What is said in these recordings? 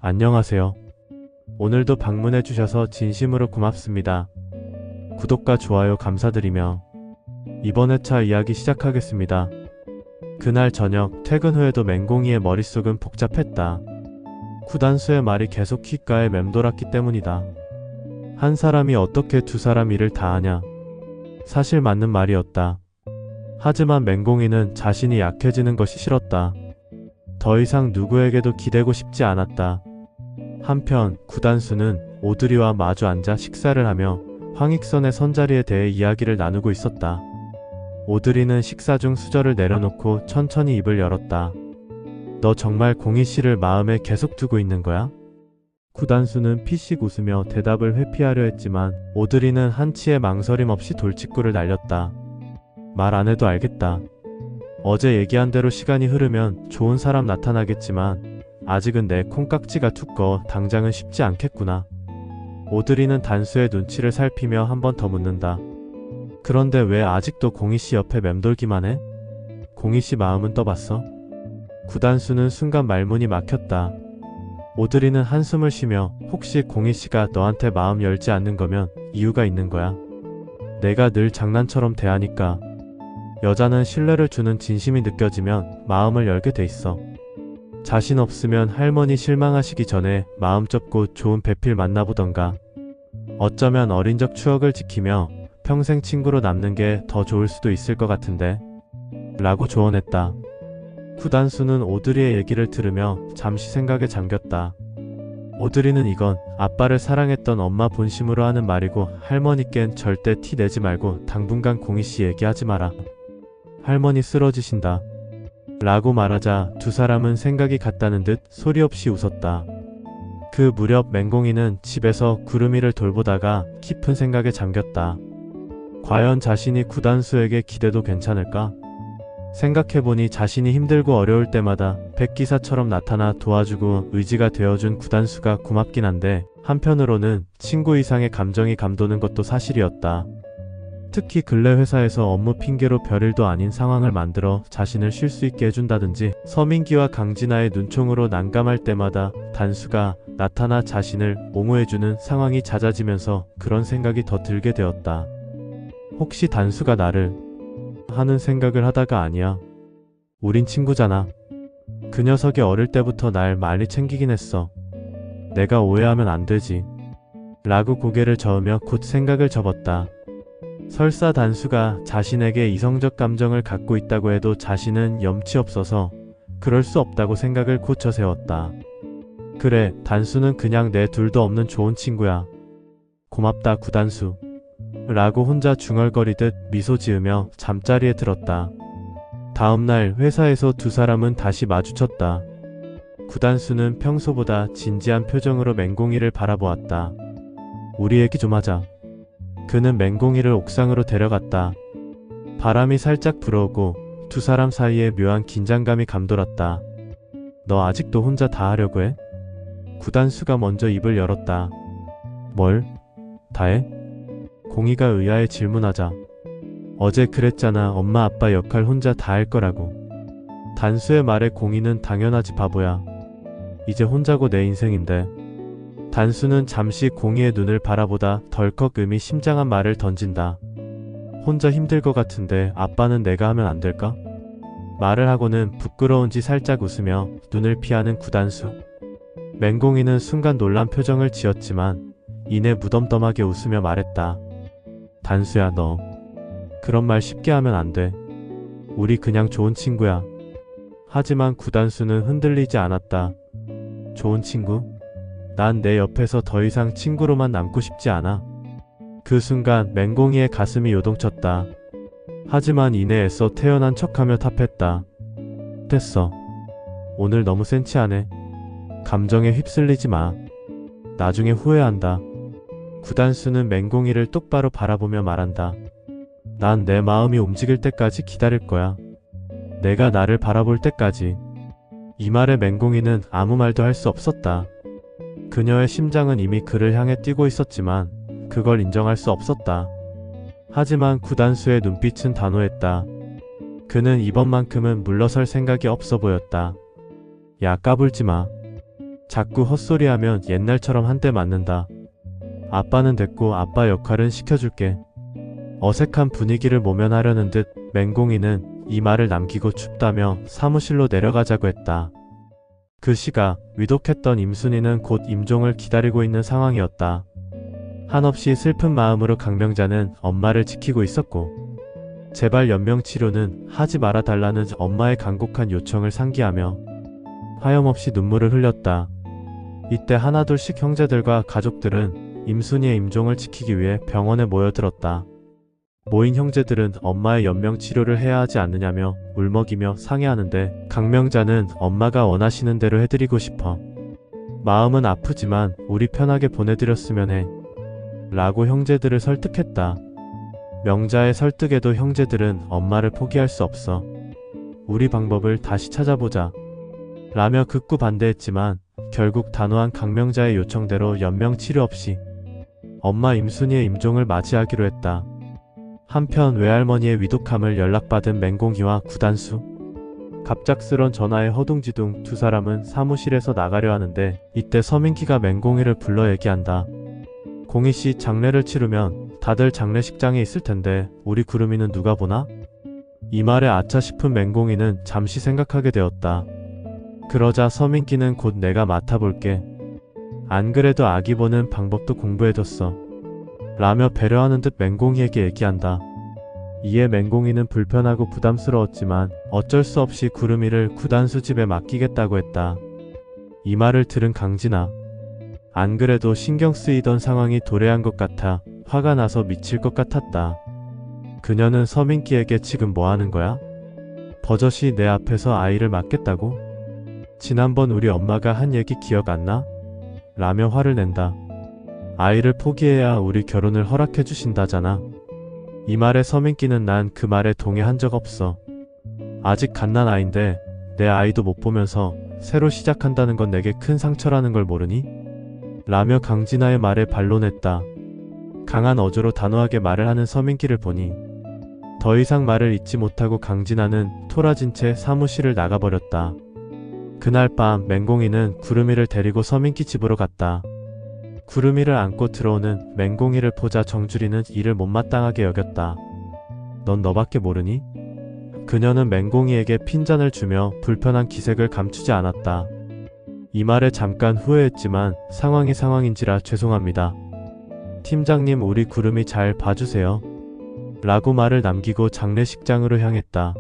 안녕하세요. 오늘도 방문해 주셔서 진심으로 고맙습니다. 구독과 좋아요 감사드리며 이번 회차 이야기 시작하겠습니다. 그날 저녁 퇴근 후에도 맹공이의 머릿속은 복잡했다. 구단수의 말이 계속 귓가에 맴돌았기 때문이다. 한 사람이 어떻게 두 사람 일을 다 하냐. 사실 맞는 말이었다. 하지만 맹공이는 자신이 약해지는 것이 싫었다. 더 이상 누구에게도 기대고 싶지 않았다. 한편 구단수는 오드리와 마주 앉아 식사를 하며 황익선의 선자리에 대해 이야기를 나누고 있었다. 오드리는 식사 중 수저를 내려놓고 천천히 입을 열었다. 너 정말 공희 씨를 마음에 계속 두고 있는 거야? 구단수는 피식 웃으며 대답을 회피하려 했지만 오드리는 한치의 망설임 없이 돌직구를 날렸다. 말 안 해도 알겠다. 어제 얘기한 대로 시간이 흐르면 좋은 사람 나타나겠지만 아직은 내 콩깍지가 두꺼워 당장은 쉽지 않겠구나. 오드리는 단수의 눈치를 살피며 한 번 더 묻는다. 그런데 왜 아직도 공희씨 옆에 맴돌기만 해? 공희씨 마음은 떠봤어? 구단수는 순간 말문이 막혔다. 오드리는 한숨을 쉬며 혹시 공희씨가 너한테 마음 열지 않는 거면 이유가 있는 거야. 내가 늘 장난처럼 대하니까. 여자는 신뢰를 주는 진심이 느껴지면 마음을 열게 돼 있어. 자신 없으면 할머니 실망하시기 전에 마음 접고 좋은 배필 만나보던가. 어쩌면 어린 적 추억을 지키며 평생 친구로 남는 게 더 좋을 수도 있을 것 같은데 라고 조언했다. 구단수는 오드리의 얘기를 들으며 잠시 생각에 잠겼다. 오드리는 이건 아빠를 사랑했던 엄마 본심으로 하는 말이고 할머니께는 절대 티 내지 말고 당분간 공희씨 얘기하지 마라. 할머니 쓰러지신다. 라고 말하자 두 사람은 생각이 같다는 듯 소리 없이 웃었다. 그 무렵 맹공이는 집에서 구름이를 돌보다가 깊은 생각에 잠겼다. 과연 자신이 구단수에게 기대도 괜찮을까? 생각해보니 자신이 힘들고 어려울 때마다 백기사처럼 나타나 도와주고 의지가 되어준 구단수가 고맙긴 한데 한편으로는 친구 이상의 감정이 감도는 것도 사실이었다. 특히 근래 회사에서 업무 핑계로 별일도 아닌 상황을 만들어 자신을 쉴 수 있게 해준다든지 서민기와 강진아의 눈총으로 난감할 때마다 단수가 나타나 자신을 옹호해주는 상황이 잦아지면서 그런 생각이 더 들게 되었다. 혹시 단수가 나를 하는 생각을 하다가 아니야. 우린 친구잖아. 그 녀석이 어릴 때부터 날 많이 챙기긴 했어. 내가 오해하면 안 되지. 라고 고개를 저으며 곧 생각을 접었다. 설사 단수가 자신에게 이성적 감정을 갖고 있다고 해도 자신은 염치 없어서 그럴 수 없다고 생각을 고쳐 세웠다. 그래, 단수는 그냥 내 둘도 없는 좋은 친구야. 고맙다 구단수. 라고 혼자 중얼거리듯 미소 지으며 잠자리에 들었다. 다음날 회사에서 두 사람은 다시 마주쳤다. 구단수는 평소보다 진지한 표정으로 맹공이를 바라보았다. 우리 얘기 좀 하자. 그는 맹공이를 옥상으로 데려갔다. 바람이 살짝 불어오고 두 사람 사이에 묘한 긴장감이 감돌았다. 너 아직도 혼자 다 하려고 해? 구단수가 먼저 입을 열었다. 뭘? 다 해? 공희가 의아해 질문하자. 어제 그랬잖아. 엄마 아빠 역할 혼자 다 할 거라고. 단수의 말에 공희는 당연하지 바보야. 이제 혼자고 내 인생인데. 단수는 잠시 공희의 눈을 바라보다 덜컥 의미심장한 말을 던진다. 혼자 힘들 것 같은데 아빠는 내가 하면 안 될까? 말을 하고는 부끄러운지 살짝 웃으며 눈을 피하는 구단수. 맹공이는 순간 놀란 표정을 지었지만 이내 무덤덤하게 웃으며 말했다. 단수야, 너 그런 말 쉽게 하면 안 돼. 우리 그냥 좋은 친구야. 하지만 구단수는 흔들리지 않았다. 좋은 친구? 난 내 옆에서 더 이상 친구로만 남고 싶지 않아. 그 순간 맹공이의 가슴이 요동쳤다. 하지만 이내 애써 태연한 척하며 답했다. 됐어. 오늘 너무 센치하네. 감정에 휩쓸리지 마. 나중에 후회한다. 구단수는 맹공이를 똑바로 바라보며 말한다. 난 내 마음이 움직일 때까지 기다릴 거야. 내가 나를 바라볼 때까지. 이 말에 맹공이는 아무 말도 할 수 없었다. 그녀의 심장은 이미 그를 향해 뛰고 있었지만 그걸 인정할 수 없었다. 하지만 구단수의 눈빛은 단호했다. 그는 이번만큼은 물러설 생각이 없어 보였다. 야, 까불지 마. 자꾸 헛소리하면 옛날처럼 한 대 맞는다. 아빠는 됐고 아빠 역할은 시켜줄게. 어색한 분위기를 모면하려는 듯 맹공이는 이 말을 남기고 춥다며 사무실로 내려가자고 했다. 그 시각 위독했던 임순이는 곧 임종을 기다리고 있는 상황이었다. 한없이 슬픈 마음으로 강명자는 엄마를 지키고 있었고, 제발 연명치료는 하지 말아달라는 엄마의 간곡한 요청을 상기하며 하염없이 눈물을 흘렸다. 이때 하나둘씩 형제들과 가족들은 임순이의 임종을 지키기 위해 병원에 모여들었다. 모인 형제들은 엄마의 연명치료를 해야 하지 않느냐며 울먹이며 상의하는데, 강명자는 엄마가 원하시는 대로 해드리고 싶어. 마음은 아프지만 우리 편하게 보내드렸으면 해. 라고 형제들을 설득했다. 명자의 설득에도 형제들은 엄마를 포기할 수 없어. 우리 방법을 다시 찾아보자. 라며 극구 반대했지만 결국 단호한 강명자의 요청대로 연명치료 없이 엄마 임순이의 임종을 맞이하기로 했다. 한편 외할머니의 위독함을 연락받은 맹공이와 구단수. 갑작스런 전화에 허둥지둥 두 사람은 사무실에서 나가려 하는데, 이때 서민기가 맹공이를 불러 얘기한다. 공희씨, 장례를 치르면 다들 장례식장에 있을 텐데 우리 구름이는 누가 보나? 이 말에 아차 싶은 맹공이는 잠시 생각하게 되었다. 그러자 서민기는 곧 내가 맡아볼게. 안 그래도 아기 보는 방법도 공부해뒀어. 라며 배려하는 듯 맹공이에게 얘기한다. 이에 맹공이는 불편하고 부담스러웠지만 어쩔 수 없이 구름이를 구단수 집에 맡기겠다고 했다. 이 말을 들은 강진아. 안 그래도 신경 쓰이던 상황이 도래한 것 같아 화가 나서 미칠 것 같았다. 그녀는 서민기에게 지금 뭐 하는 거야? 버젓이 내 앞에서 아이를 맡겠다고? 지난번 우리 엄마가 한 얘기 기억 안 나? 라며 화를 낸다. 아이를 포기해야 우리 결혼을 허락해 주신다잖아. 이 말에 서민기는 난 그 말에 동의한 적 없어. 아직 갓난아이인데 내 아이도 못 보면서 새로 시작한다는 건 내게 큰 상처라는 걸 모르니? 라며 강진아의 말에 반론했다. 강한 어조로 단호하게 말을 하는 서민기를 보니 더 이상 말을 잇지 못하고 강진아는 토라진 채 사무실을 나가버렸다. 그날 밤 맹공이는 구름이를 데리고 서민기 집으로 갔다. 구름이를 안고 들어오는 맹공이를 보자 정주리는 이를 못마땅하게 여겼다. 넌 너밖에 모르니? 그녀는 맹공이에게 핀잔을 주며 불편한 기색을 감추지 않았다. 이 말에 잠깐 후회했지만 상황이 상황인지라 죄송합니다. 팀장님, 우리 구름이 잘 봐주세요. 라고 말을 남기고 장례식장으로 향했다.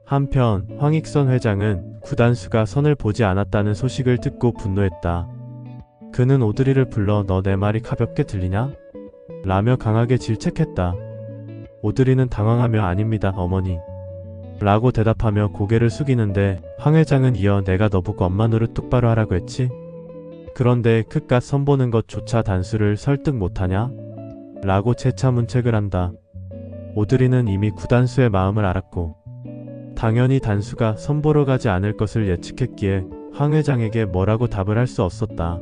한편 황익선 회장은 구단수가 선을 보지 않았다는 소식을 듣고 분노했다. 그는 오드리를 불러 너 내 말이 가볍게 들리냐? 라며 강하게 질책했다. 오드리는 당황하며 아닙니다, 어머니. 라고 대답하며 고개를 숙이는데 황 회장은 이어 내가 너보고 엄마 노릇 똑바로 하라고 했지? 그런데 그깟 선보는 것조차 단수를 설득 못하냐? 라고 재차 문책을 한다. 오드리는 이미 구단수의 마음을 알았고 당연히 단수가 선보러 가지 않을 것을 예측했기에 황 회장에게 뭐라고 답을 할 수 없었다.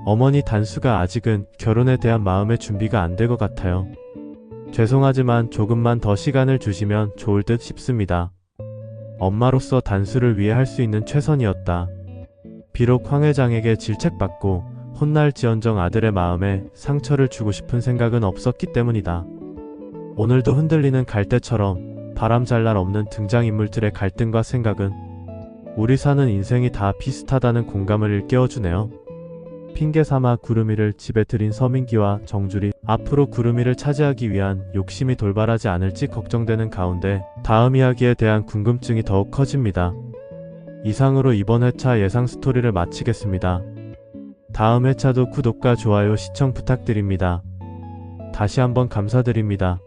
어머니, 단수가 아직은 결혼에 대한 마음의 준비가 안 될 것 같아요. 죄송하지만 조금만 더 시간을 주시면 좋을 듯 싶습니다. 엄마로서 단수를 위해 할 수 있는 최선이었다. 비록 황 회장에게 질책받고 혼날지언정 아들의 마음에 상처를 주고 싶은 생각은 없었기 때문이다. 오늘도 흔들리는 갈대처럼 바람잘 날 없는 등장인물들의 갈등과 생각은 우리 사는 인생이 다 비슷하다는 공감을 일깨워주네요. 핑계삼아 구름이를 집에 들인 서민기와 정주리, 앞으로 구름이를 차지하기 위한 욕심이 돌발하지 않을지 걱정되는 가운데 다음 이야기에 대한 궁금증이 더욱 커집니다. 이상으로 이번 회차 예상 스토리를 마치겠습니다. 다음 회차도 구독과 좋아요, 시청 부탁드립니다. 다시 한번 감사드립니다.